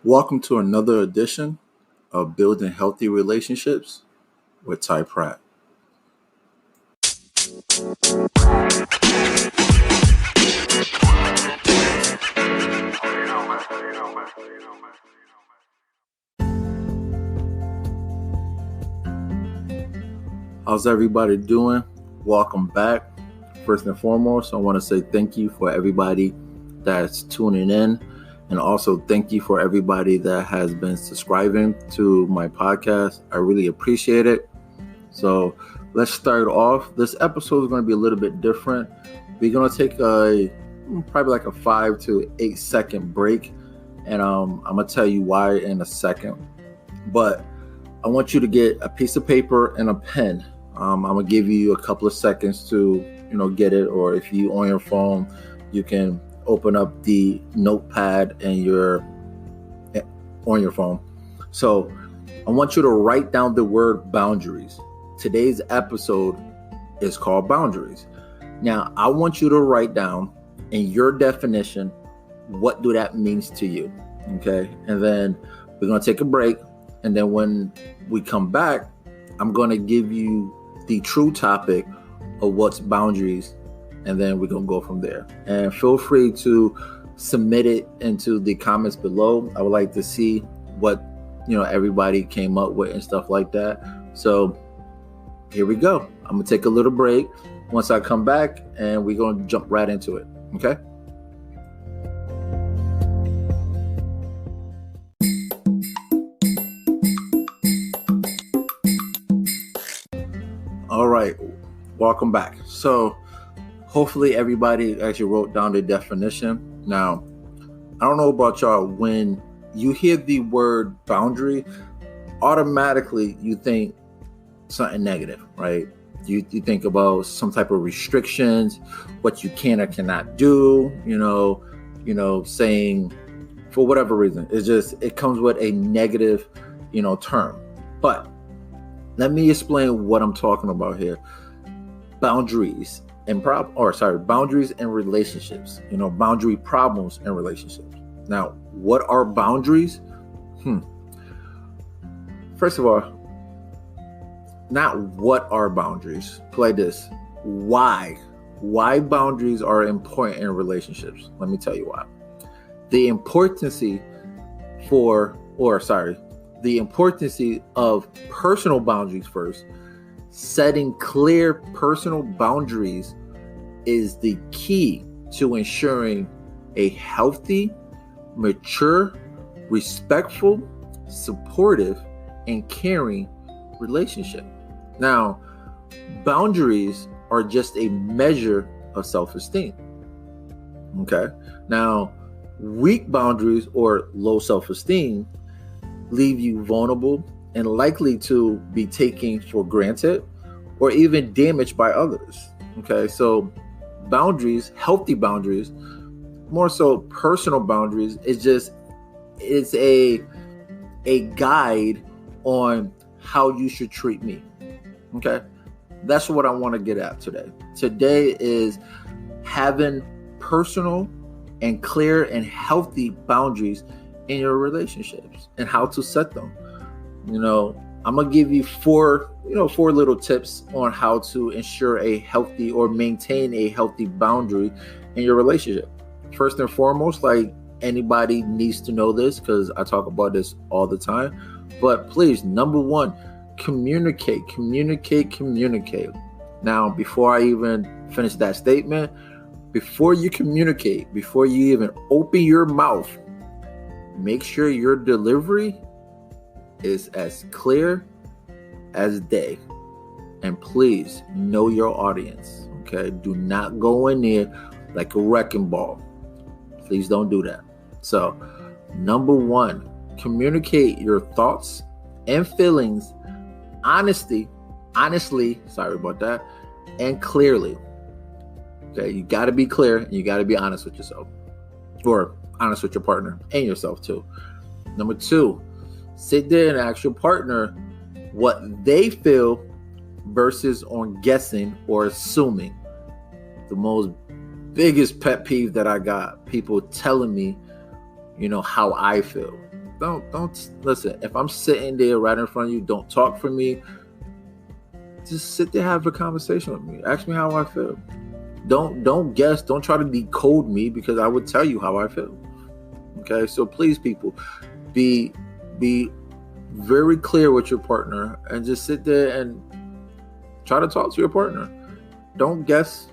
Welcome to another edition of Building Healthy Relationships with Ty Pratt. How's everybody doing? Welcome back. First and foremost, I want to say thank you for everybody that's tuning in. And also thank you for everybody that has been subscribing to my podcast. I really appreciate it. So let's start off. This episode is going to be a little bit different. We're going to take probably like a 5 to 8 second break. And I'm going to tell you why in a second. But I want you to get a piece of paper and a pen. I'm going to give you a couple of seconds to, get it. Or if you on your phone, you can open up the notepad and on your phone. So I want you to write down the word boundaries. Today's episode is called boundaries. Now, I want you to write down in your definition, what do that means to you? Okay. And then we're going to take a break. And then when we come back, I'm going to give you the true topic of what's boundaries. And then we're going to go from there. And feel free to submit it into the comments below. I would like to see what, everybody came up with and stuff like that. So here we go. I'm going to take a little break once I come back, and we're going to jump right into it. Okay? All right. Welcome back. So hopefully everybody actually wrote down the definition. Now, I don't know about y'all, when you hear the word boundary, automatically you think something negative, right? You think about some type of restrictions, what you can or cannot do, saying for whatever reason. It comes with a negative, term. But let me explain what I'm talking about here. Boundaries boundaries and relationships, boundary problems and relationships. Now, what are boundaries? First of all, not what are boundaries. Play this. Why boundaries are important in relationships. Let me tell you why. The importance of personal boundaries first. Setting clear personal boundaries is the key to ensuring a healthy, mature, respectful, supportive, and caring relationship. Now, boundaries are just a measure of self-esteem. Okay? Now, weak boundaries or low self-esteem leave you vulnerable and likely to be taken for granted or even damaged by others. Okay, so boundaries, healthy boundaries, more so personal boundaries, it's a guide on how you should treat me. Okay, that's what I want to get at today. Today is having personal and clear and healthy boundaries in your relationships and how to set them. I'm going to give you four little tips on how to ensure a healthy or maintain a healthy boundary in your relationship. First and foremost, like anybody needs to know this because I talk about this all the time. But please, number one, communicate. Now, before I even finish that statement, before you communicate, before you even open your mouth, make sure your delivery is as clear as day. And please know your audience. Okay. Do not go in there like a wrecking ball. Please don't do that. So, number one, communicate your thoughts and feelings honestly, sorry about that, and clearly. Okay. You got to be clear and you got to be honest with yourself, or honest with your partner and yourself too. Number two, sit there and ask your partner what they feel versus on guessing or assuming. The most biggest pet peeve that I got, people telling me, how I feel. Don't listen. If I'm sitting there right in front of you, don't talk for me. Just sit there, have a conversation with me. Ask me how I feel. Don't guess. Don't try to decode me, because I would tell you how I feel. Okay, so please, people, be very clear with your partner and just sit there and try to talk to your partner. Don't guess.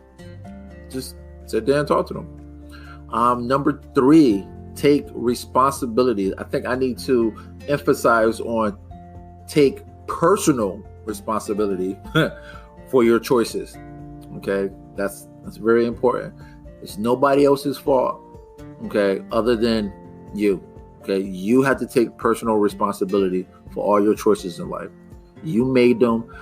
Just sit there and talk to them. Number 3, take responsibility. I think I need to emphasize on take personal responsibility for your choices. Okay, that's very important. It's nobody else's fault, okay, other than you. Okay, you have to take personal responsibility for all your choices in life. You made them.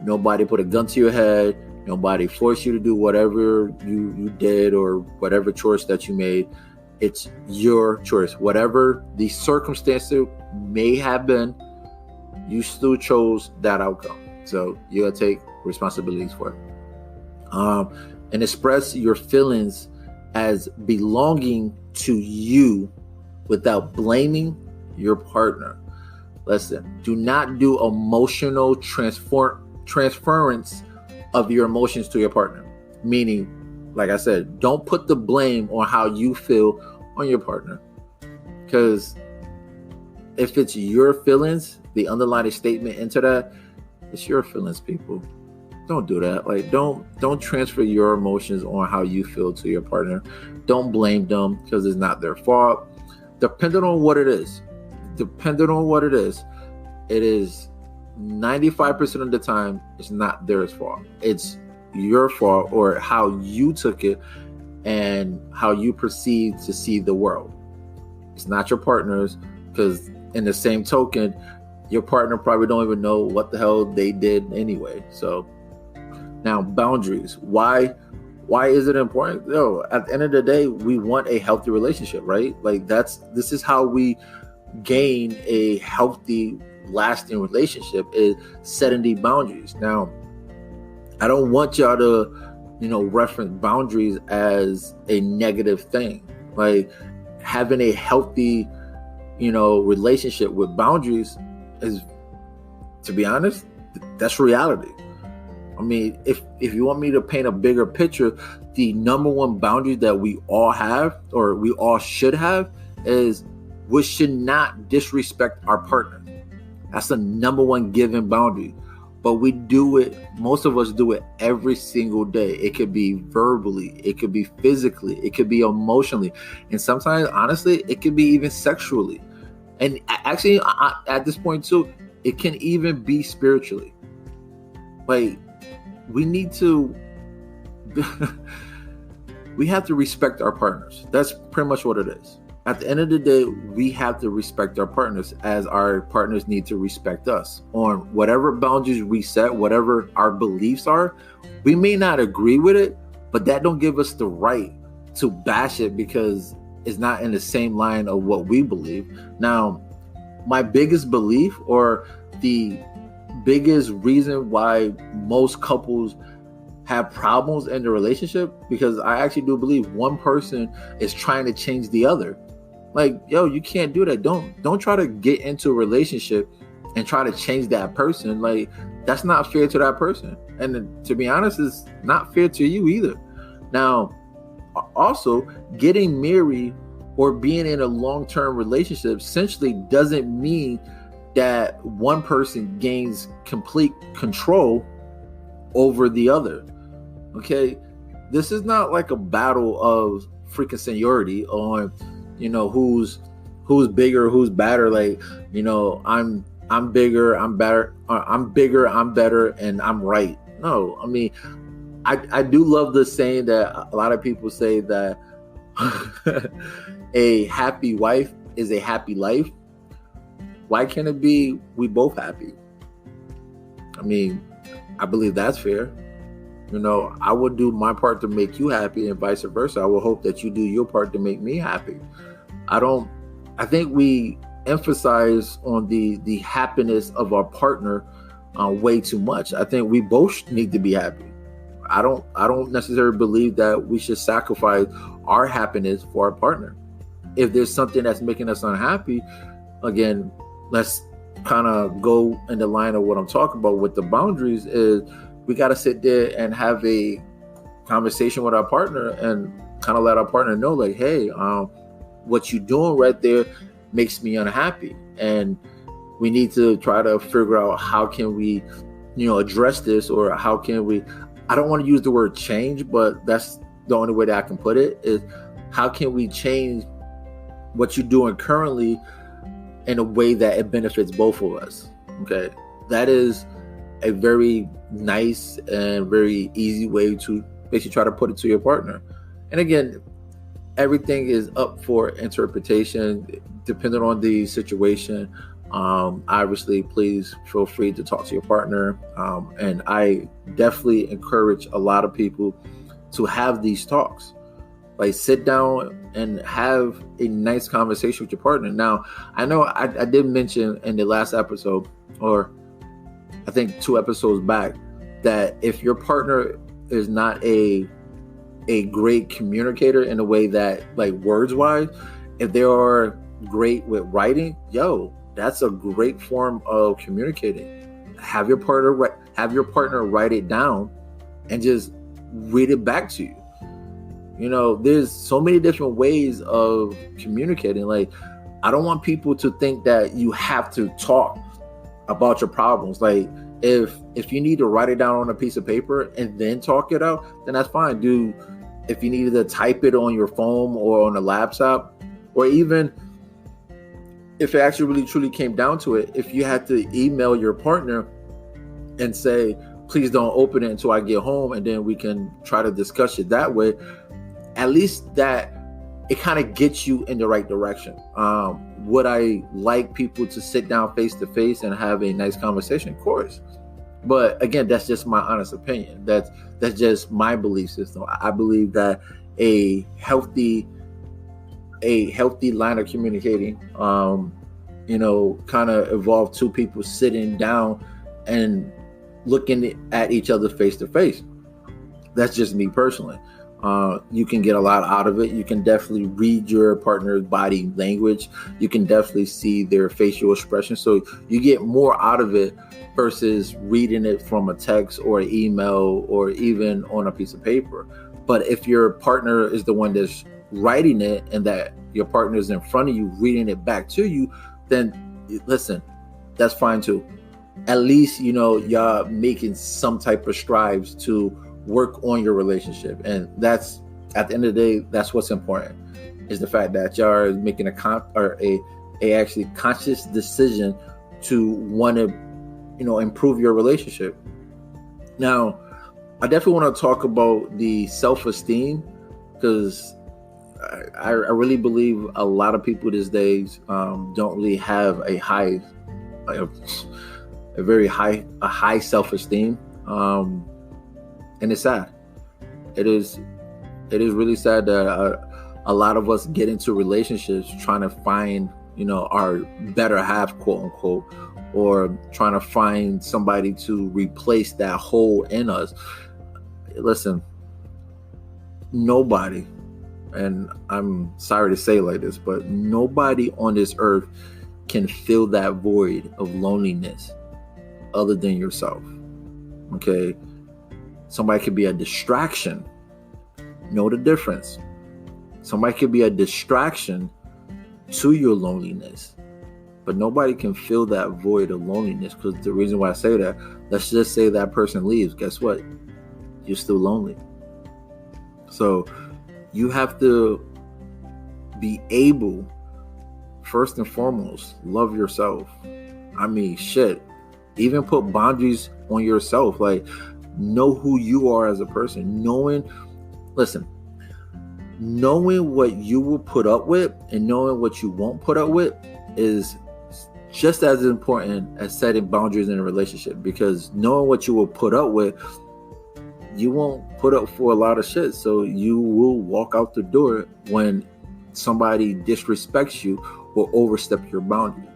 Nobody put a gun to your head. Nobody forced you to do whatever you did or whatever choice that you made. It's your choice. Whatever the circumstances may have been, you still chose that outcome. So you gotta take responsibilities for it. And express your feelings as belonging to you without blaming your partner. Listen, do not do emotional transference of your emotions to your partner. Meaning, like I said, don't put the blame on how you feel on your partner. Because if it's your feelings, the underlying statement into that, it's your feelings, people. Don't do that. Like, don't transfer your emotions on how you feel to your partner. Don't blame them, because it's not their fault. Depending on what it is, it is 95% of the time, it's not their fault. It's your fault, or how you took it and how you perceive to see the world. It's not your partner's, because in the same token, your partner probably don't even know what the hell they did anyway. So now, boundaries. Why is it important? At the end of the day, we want a healthy relationship, right? Like this is how we gain a healthy, lasting relationship, is setting the boundaries. Now, I don't want y'all to, reference boundaries as a negative thing. Like, having a healthy, relationship with boundaries is, to be honest, that's reality. I mean, if you want me to paint a bigger picture, the number one boundary that we all have, or we all should have, is we should not disrespect our partner. That's the number one given boundary. But we do it, most of us do it every single day. It could be verbally, it could be physically, it could be emotionally, and sometimes, honestly, it could be even sexually. And actually, at this point too, it can even be spiritually. Like, we need to we have to respect our partners. That's pretty much what it is. At the end of the day, we have to respect our partners, as our partners need to respect us on whatever boundaries we set, whatever our beliefs are. We may not agree with it, but that don't give us the right to bash it because it's not in the same line of what we believe. Now, my biggest belief, or the biggest reason why most couples have problems in the relationship, because I actually do believe one person is trying to change the other. Like, you can't do that. Don't try to get into a relationship and try to change that person. Like, that's not fair to that person. And to be honest, it's not fair to you either. Now, also, getting married or being in a long-term relationship essentially doesn't mean that one person gains complete control over the other. Okay, this is not like a battle of freaking seniority on, who's bigger, who's better. Like, I'm bigger, I'm better, I'm better, and I'm right. No, I mean, I do love the saying that a lot of people say that a happy wife is a happy life. Why can't it be we both happy? I mean, I believe that's fair. I would do my part to make you happy, and vice versa. I will hope that you do your part to make me happy. I think we emphasize on the happiness of our partner way too much. I think we both need to be happy. I don't necessarily believe that we should sacrifice our happiness for our partner. If there's something that's making us unhappy, again, let's kind of go in the line of what I'm talking about with the boundaries. Is we got to sit there and have a conversation with our partner and kind of let our partner know, like, hey, what you're doing right there makes me unhappy, and we need to try to figure out how can we, address this, or how can we, I don't want to use the word change, but that's the only way that I can put it, is how can we change what you're doing currently in a way that it benefits both of us. Okay. That is a very nice and very easy way to basically try to put it to your partner. And again, everything is up for interpretation depending on the situation. Obviously, please feel free to talk to your partner. And I definitely encourage a lot of people to have these talks. Like, sit down and have a nice conversation with your partner. Now, I know I did mention in the last episode, or I think 2 episodes back, that if your partner is not a great communicator in a way that, like, words wise, if they are great with writing, that's a great form of communicating. Have your partner write it down and just read it back to you. There's so many different ways of communicating. Like, I don't want people to think that you have to talk about your problems. Like, if you need to write it down on a piece of paper and then talk it out, then that's fine. If you needed to type it on your phone or on a laptop, or even if it actually really truly came down to it, if you had to email your partner and say, please don't open it until I get home, and then we can try to discuss it that way, at least that it kind of gets you in the right direction. Would I like people to sit down face to face and have a nice conversation? Of course. But again, that's just my honest opinion. That's just my belief system. I believe that a healthy line of communicating, kind of evolve 2 people sitting down and looking at each other face to face. That's just me personally. You can get a lot out of it. You can definitely read your partner's body language. You can definitely see their facial expression. So you get more out of it versus reading it from a text or an email or even on a piece of paper. But if your partner is the one that's writing it and that your partner is in front of you reading it back to you, then listen, that's fine too. At least, y'all making some type of strides to work on your relationship. And that's, at the end of the day, that's what's important, is the fact that y'all are making a actually conscious decision to want to, improve your relationship. Now, I definitely want to talk about the self-esteem, because I really believe a lot of people these days don't really have a high self-esteem, and it's sad. It is really sad that a lot of us get into relationships trying to find, our better half, quote unquote, or trying to find somebody to replace that hole in us. Listen, nobody, and I'm sorry to say like this, but nobody on this earth can fill that void of loneliness other than yourself. Okay? Somebody could be a distraction. Know the difference. Somebody could be a distraction to your loneliness, but nobody can fill that void of loneliness. Because the reason why I say that, let's just say that person leaves. Guess what? You're still lonely. So you have to be able, first and foremost, love yourself. I mean, shit. Even put boundaries on yourself. Like, know who you are as a person. Knowing what you will put up with and knowing what you won't put up with is just as important as setting boundaries in a relationship. Because knowing what you will put up with, you won't put up for a lot of shit. So you will walk out the door when somebody disrespects you or overstep your boundary.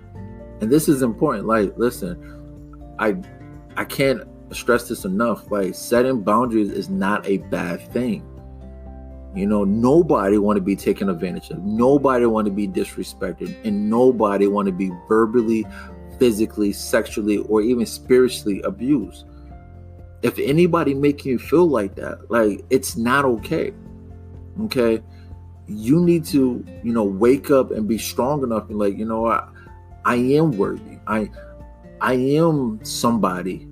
And this is important. Like, listen, I I can't stress this enough. Like, setting boundaries is not a bad thing. Nobody want to be taken advantage of. Nobody want to be disrespected, and nobody want to be verbally, physically, sexually, or even spiritually abused. If anybody making you feel like that, like, it's not okay. Okay. You need to, wake up and be strong enough and like, I am worthy. I am somebody.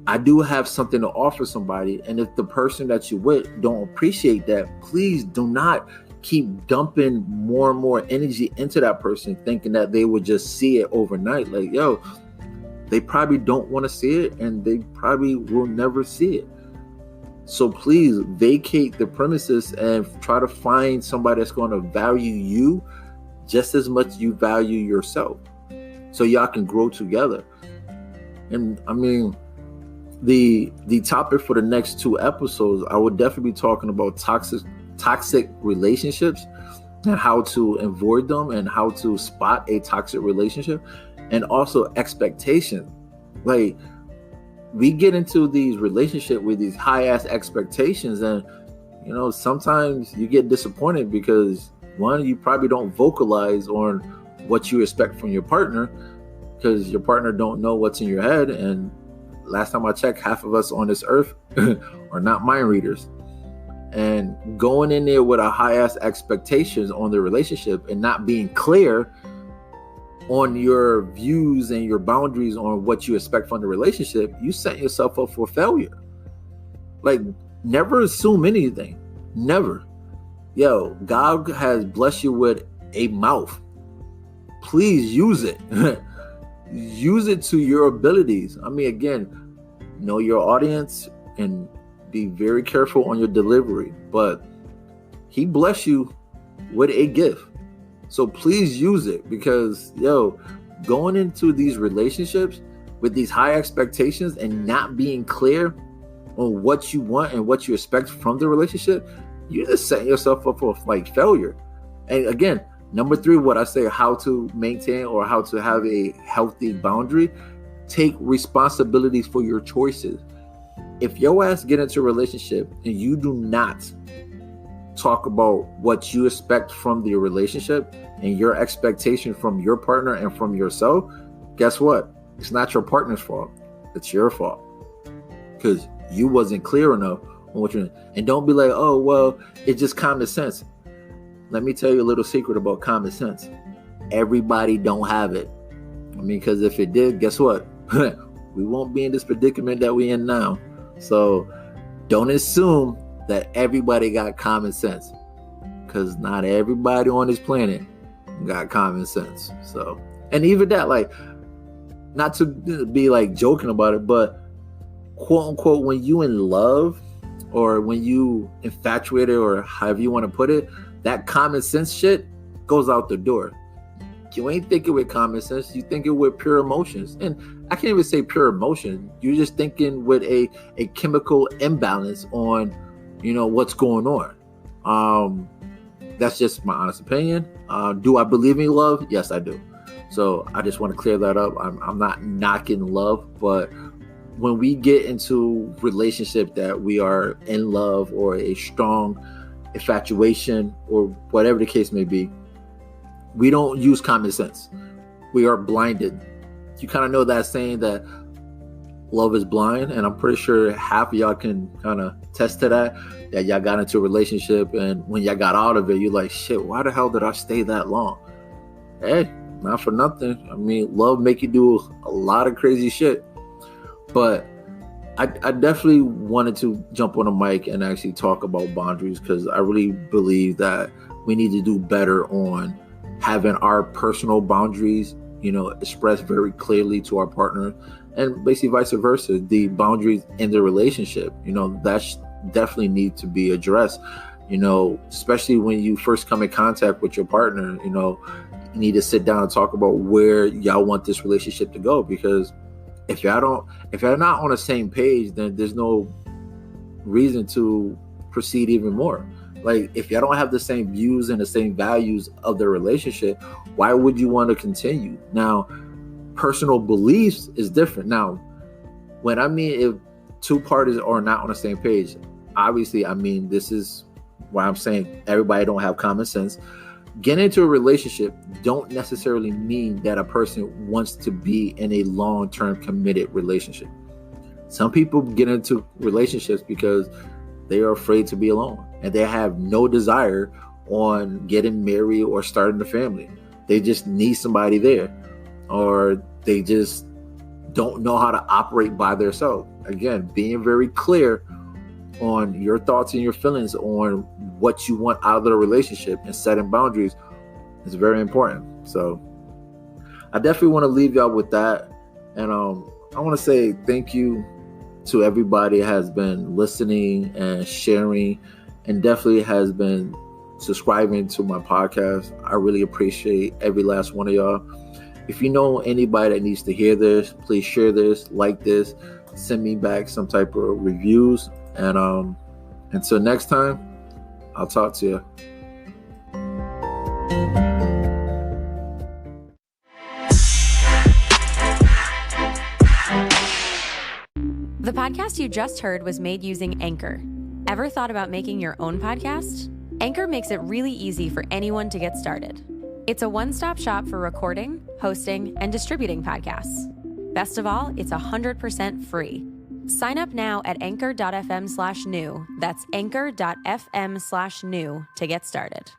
I do have something to offer somebody. And if the person that you with don't appreciate that, please do not keep dumping more and more energy into that person, thinking that they would just see it overnight. Like, yo, they probably don't want to see it, and they probably will never see it. So please vacate the premises and try to find somebody that's going to value you just as much as you value yourself, so y'all can grow together. And I mean, the topic for the next 2 episodes, I would definitely be talking about toxic relationships and how to avoid them and how to spot a toxic relationship, and also expectation. Like, we get into these relationships with these high ass expectations, and sometimes you get disappointed because, one, you probably don't vocalize on what you expect from your partner, because your partner don't know what's in your head. And last time I checked, half of us on this earth are not mind readers. And going in there with a high ass expectations on the relationship and not being clear on your views and your boundaries on what you expect from the relationship, you set yourself up for failure. Like, never assume anything. Never. Yo, God has blessed you with a mouth. Please use it. Use it to your abilities. I mean, again, know your audience and be very careful on your delivery. But He blessed you with a gift. So please use it, because, going into these relationships with these high expectations and not being clear on what you want and what you expect from the relationship, you're just setting yourself up for like failure. And again, number 3, what I say, how to maintain or how to have a healthy boundary: take responsibilities for your choices. If your ass get into a relationship and you do not talk about what you expect from the relationship and your expectation from your partner and from yourself, guess what? It's not your partner's fault. It's your fault, because you wasn't clear enough on what you're doing. And don't be like, oh, well, it's just common sense. Let me tell you a little secret about common sense. Everybody don't have it. I mean, because if it did, guess what? We won't be in this predicament that we're in now. So don't assume that everybody got common sense, because not everybody on this planet got common sense. So, and even that, like, not to be like joking about it, but quote unquote, when you in love or when you infatuated or however you want to put it, that common sense shit goes out the door. You ain't thinking with common sense, you thinking with pure emotions. And I can't even say pure emotion. You're just thinking with a chemical imbalance on what's going on. That's just my honest opinion. Do I believe in love? Yes, I do. So I just want to clear that up. I'm not knocking love, but when we get into relationship that we are in love or a strong infatuation or whatever the case may be, we don't use common sense. We are blinded. You kind of know that saying that love is blind, and I'm pretty sure half of y'all can kind of test to that y'all got into a relationship and when y'all got out of it, you're like, shit, why the hell did I stay that long? Hey, not for nothing. I mean, love make you do a lot of crazy shit. But I definitely wanted to jump on a mic and actually talk about boundaries, because I really believe that we need to do better on having our personal boundaries, expressed very clearly to our partner, and basically vice versa. The boundaries in the relationship, that definitely need to be addressed, especially when you first come in contact with your partner. You need to sit down and talk about where y'all want this relationship to go, because if you're not on the same page, then there's no reason to proceed even more. Like, if y'all don't have the same views and the same values of the relationship, why would you want to continue? Now, personal beliefs is different. Now, when I mean if two parties are not on the same page, obviously, I mean, this is why I'm saying everybody don't have common sense. Getting into a relationship don't necessarily mean that a person wants to be in a long-term committed relationship. Some people get into relationships because they are afraid to be alone and they have no desire on getting married or starting a family. They just need somebody there, or they just don't know how to operate by themselves. Again, being very clear on your thoughts and your feelings on what you want out of the relationship and setting boundaries is very important. So I definitely want to leave y'all with that. And I want to say thank you to everybody who has been listening and sharing and definitely has been subscribing to my podcast. I really appreciate every last one of y'all. If you know anybody that needs to hear this, please share this, like this, send me back some type of reviews. And until next time, I'll talk to you. The podcast you just heard was made using Anchor. Ever thought about making your own podcast? Anchor makes it really easy for anyone to get started. It's a one-stop shop for recording, hosting, and distributing podcasts. Best of all, it's 100% free. Sign up now at anchor.fm/new. That's anchor.fm/new to get started.